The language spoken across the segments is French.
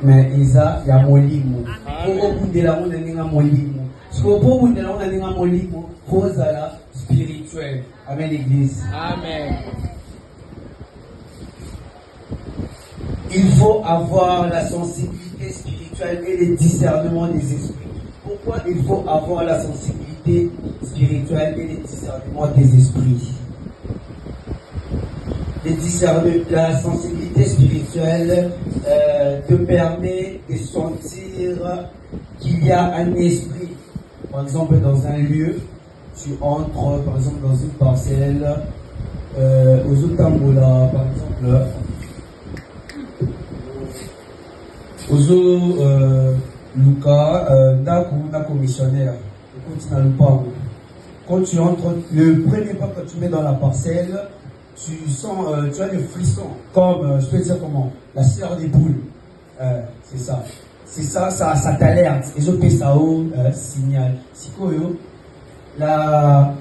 mais Isa ya molimo. Pour bundela on ninga molimo. Parce que pour bundela on ninga molimo, faut la spirituel. Amen l'église. Amen. Il faut avoir la sensibilité spirituelle et le discernement des esprits. Pourquoi il faut avoir la sensibilité spirituelle et le discernement des esprits? La sensibilité spirituelle te permet de sentir qu'il y a un esprit. Par exemple, dans un lieu, tu entres, par exemple, dans une parcelle, aux Otambola, par exemple, aux Luka, Ndako missionnaire, quand tu entres, le premier pas que tu mets dans la parcelle, tu sens, tu as des frissons, comme, je peux dire comment, la sueur des poules. C'est ça. C'est ça, ça t'alerte. Et je peux ça au signal. C'est quoi, la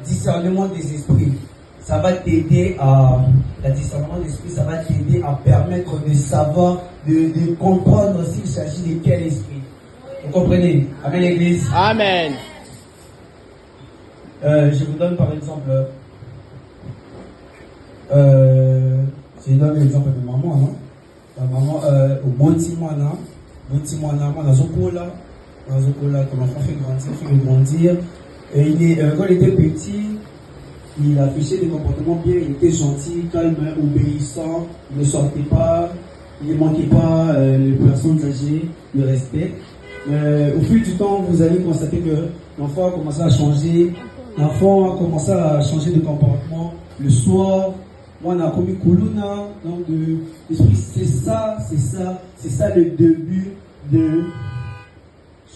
discernement des esprits, ça va t'aider la discernement des esprits, ça va t'aider à permettre de savoir, de comprendre s'il s'agit de quel esprit. Vous comprenez? Amen l'église. Amen. Je vous donne par exemple, je donne l'exemple de maman, non? La maman, au Botimana, mon Zokola, comme l'enfant fait grandir. Et quand il était petit, il affichait des comportements bien, il était gentil, calme, obéissant, il ne sortait pas, il ne manquait pas les personnes âgées, le respect. Au fil du temps, vous allez constater que l'enfant a commencé à changer, de comportement. Le soir, moi, on a commis Kuluna, donc l'esprit, c'est ça le début de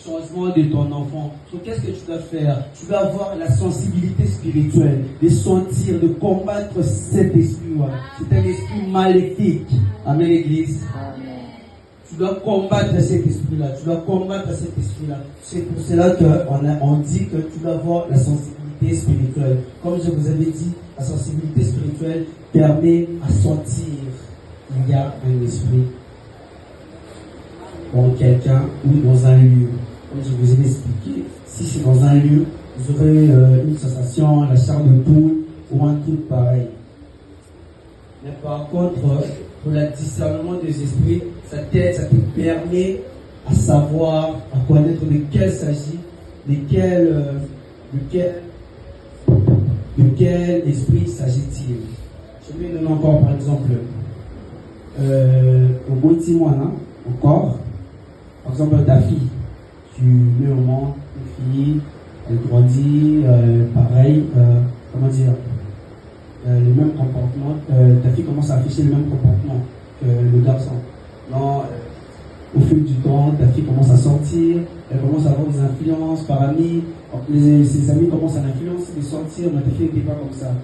changement de ton enfant. Donc, qu'est-ce que tu dois faire? Tu dois avoir la sensibilité spirituelle, de sentir, de combattre cet esprit-là. C'est un esprit maléfique. Amen, l'église. Tu dois combattre cet esprit-là. C'est pour cela qu'on dit que tu dois avoir la sensibilité spirituelle. Comme je vous avais dit, la sensibilité spirituelle permet à sentir qu'il y a un esprit dans quelqu'un ou dans un lieu. Comme je vous ai expliqué, si c'est dans un lieu, vous aurez une sensation, la chair de poule ou un truc pareil. Mais par contre, pour le discernement des esprits, ça te permet à savoir, à connaître de quel s'agit, de quel esprit s'agit-il. Je vais donner encore par exemple au Botimana, encore, par exemple ta fille. Tu mets au monde une fille, elle grandit, pareil, comment dire, les mêmes comportements, ta fille commence à afficher le même comportement que le garçon. Non, au fil du temps, ta fille commence à sortir, elle commence à avoir des influences par amis, ses amis commencent à l'influencer, de sortir, mais ta fille n'était pas comme ça.